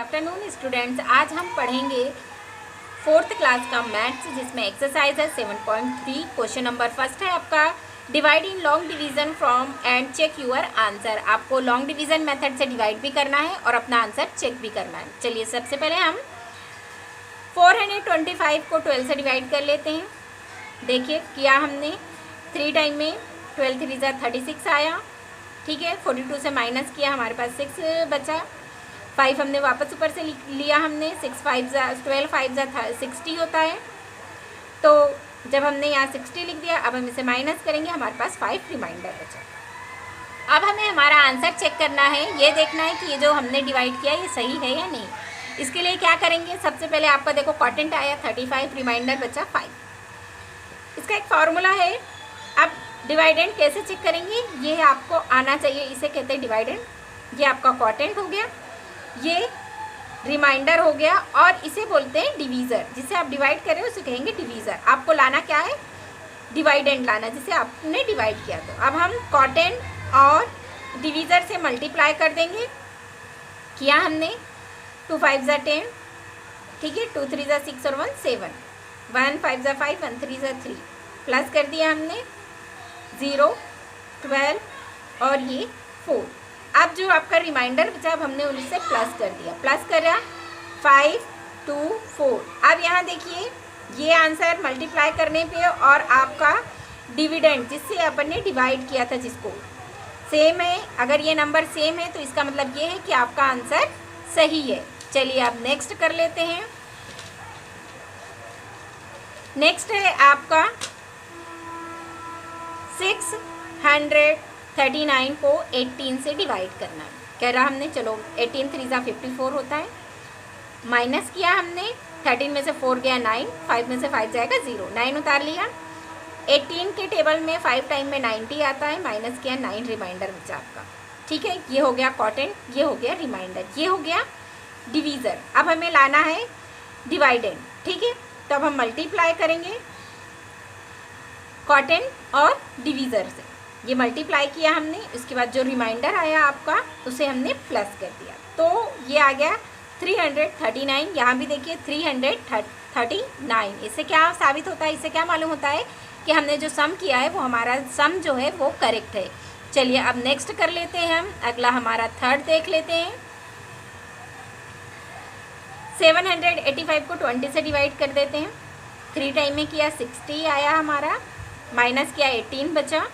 Afternoon students. आज हम पढ़ेंगे फोर्थ क्लास का मैथ्स, जिसमें एक्सरसाइज है 7.3। क्वेश्चन नंबर फर्स्ट है आपका, divide in long division from and check your answer. आपको लॉन्ग डिवीजन मेथड से डिवाइड भी करना है और अपना आंसर चेक भी करना है। चलिए सबसे पहले हम 425 को 12 से डिवाइड कर लेते हैं। देखिए किया हमने 3 टाइम में 12 3 ज़ा 36 आया। ठीक है, 42 से माइनस किया, हमारे पास 6 बचा। 5 हमने वापस ऊपर से लिया, हमने 6 5 ज़ा 12 5 ज़ा 60 होता है। तो जब हमने यहाँ 60 लिख दिया, अब हम इसे माइनस करेंगे, हमारे पास 5 रिमाइंडर बचा। अब हमें हमारा आंसर चेक करना है, ये देखना है कि ये जो हमने डिवाइड किया ये सही है या नहीं। इसके लिए क्या करेंगे, सबसे पहले आपका देखो क्वोटिएंट आया 35, रिमाइंडर बचा 5। इसका एक फार्मूला है। अब डिवाइडेंड कैसे चेक करेंगे, ये आपको आना चाहिए, इसे कहते हैं डिवाइडेंड। ये आपका क्वोटिएंट हो गया, ये रिमाइंडर हो गया, और इसे बोलते हैं डिवीज़र। जिसे आप डिवाइड कर रहे हो उसे कहेंगे डिवीज़र। आपको लाना क्या है, डिवाइडेंड लाना, जिसे आपने डिवाइड किया। तो अब हम क्वोटिएंट और डिवीज़र से मल्टीप्लाई कर देंगे। किया हमने 2 5 ज़ा 10, ठीक है, 2 3 ज़ा 6 और 1 7, 1 5 ज़ा 5, 1 3 ज़ा 3, प्लस कर दिया हमने 0 12 और ये 4। अब जो आपका रिमाइंडर बचा, अब हमने उनसे प्लस कर दिया, प्लस करा 5 2 4। अब यहाँ देखिए ये आंसर मल्टीप्लाई करने पे और आपका डिविडेंड जिससे अपन ने डिवाइड किया था, जिसको सेम है। अगर ये नंबर सेम है तो इसका मतलब ये है कि आपका आंसर सही है। चलिए अब नेक्स्ट कर लेते हैं। नेक्स्ट है आपका 639 को 18 से डिवाइड करना है। कह रहा हमने, चलो 18 3 ज़ा 54 होता है। माइनस किया हमने, 13 में से 4 गया 9, 5 में से 5 जाएगा 0, 9 उतार लिया। 18 के टेबल में 5 टाइम में 90 आता है, माइनस किया 9, रिमाइंडर बचा आपका। ठीक है, ये हो गया क्वोटिएंट, ये हो गया रिमाइंडर, ये हो गया डिवीज़र। अब हमें लाना है डिवाइडेंड। ठीक है, तो अब हम मल्टीप्लाई करेंगे क्वोटिएंट और डिवीज़र से। ये मल्टीप्लाई किया हमने, उसके बाद जो रिमाइंडर आया आपका उसे हमने प्लस कर दिया, तो ये आ गया 339। यहाँ भी देखिए 339। इससे क्या साबित होता है, इससे क्या मालूम होता है कि हमने जो सम किया है वो हमारा सम जो है वो करेक्ट है। चलिए अब नेक्स्ट कर लेते हैं हम। अगला हमारा थर्ड देख लेते हैं। 785 को 20 से डिवाइड कर देते हैं। 3 टाइम में किया 60 आया हमारा, माइनस किया 18 बचा,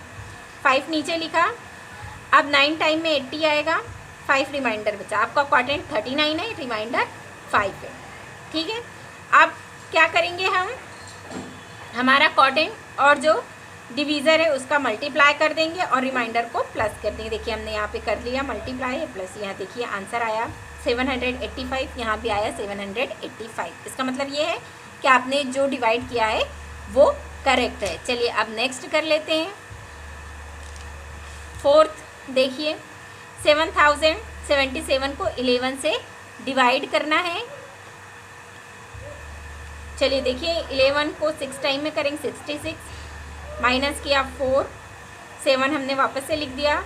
5 नीचे लिखा। अब 9 टाइम में 80 आएगा, 5 रिमाइंडर बचा। आपका क्वोटिएंट 39 है, रिमाइंडर 5 है। ठीक है, अब क्या करेंगे हम, हमारा क्वोटिएंट और जो डिवीज़र है उसका मल्टीप्लाई कर देंगे और रिमाइंडर को प्लस कर देंगे। देखिए हमने यहाँ पे कर लिया मल्टीप्लाई है प्लस, यहाँ देखिए आंसर आया 785, यहाँ भी आया 785। इसका मतलब ये है कि आपने जो डिवाइड किया है वो करेक्ट है। चलिए अब नेक्स्ट कर लेते हैं। फोर्थ देखिए 7077 को 11 से डिवाइड करना है। चलिए देखिए 11 को 6 टाइम में करेंगे 66, माइनस किया 4, 7 हमने वापस से लिख दिया।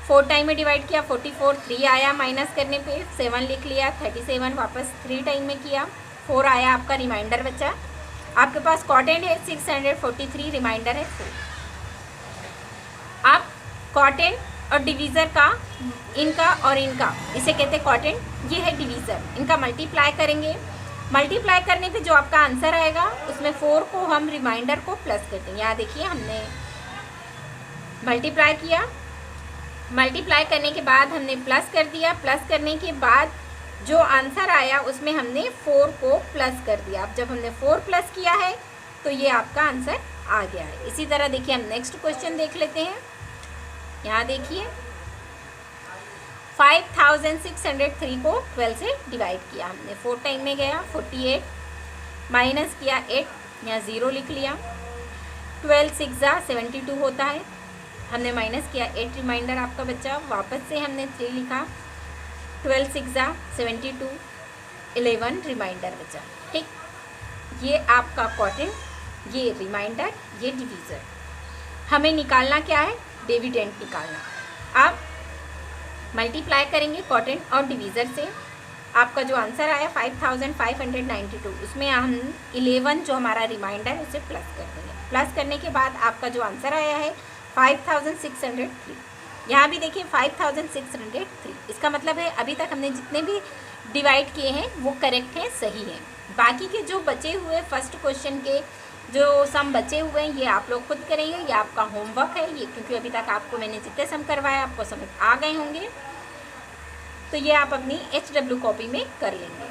4 टाइम में डिवाइड किया 44, 3 आया, माइनस करने पे 7 लिख लिया, 37 वापस 3 टाइम में किया, 4 आया, आपका रिमाइंडर बचा। आपके पास क्वोटिएंट है 643, रिमाइंडर है 4। आप क्वोटिएंट और डिवीज़र का, इनका और इनका, इसे कहते हैं क्वोटिएंट, ये है डिवीज़र। इनका मल्टीप्लाई करेंगे। मल्टीप्लाई करने पे जो आपका आंसर आएगा उसमें 4 को हम रिमाइंडर को प्लस कर देंगे। यहाँ देखिए हमने मल्टीप्लाई किया, मल्टीप्लाई करने के बाद हमने प्लस कर दिया, प्लस करने के बाद जो आंसर आया उसमें हमने 4 को प्लस कर दिया। अब जब हमने 4 प्लस किया है तो ये आपका आंसर आ गया है। इसी तरह देखिए हम नेक्स्ट क्वेश्चन देख लेते हैं। यहाँ देखिए 5603 को 12 से डिवाइड किया हमने। 4 टाइम में गया 48, माइनस किया 8, यहाँ 0 लिख लिया। 12 6 ज़ा 72 होता है, हमने माइनस किया 8, रिमाइंडर आपका बचा। वापस से हमने 3 लिखा, 12 6 ज़ा 72, 11 रिमाइंडर बचा। ठीक, ये आपका क्वोटिएंट, ये रिमाइंडर, ये डिवीज़र। हमें निकालना क्या है, डिविडेंड निकालना। अब मल्टीप्लाई करेंगे क्वोटिएंट और डिवीज़र से। आपका जो आंसर आया 5592, उसमें हम 11 जो हमारा रिमाइंडर है उसे प्लस कर देंगे। प्लस करने के बाद आपका जो आंसर आया है 5603। यहाँ भी देखिए 5603, इसका मतलब है अभी तक हमने जितने भी डिवाइड किए हैं वो करेक्ट हैं, सही हैं। बाकी के जो बचे हुए फर्स्ट क्वेश्चन के जो सम बचे हुए हैं ये आप लोग खुद करेंगे, ये आपका होमवर्क है ये, क्योंकि अभी तक आपको मैंने जितने सम करवाया आपको समझ आ गए होंगे। तो ये आप अपनी HW कॉपी में कर लेंगे।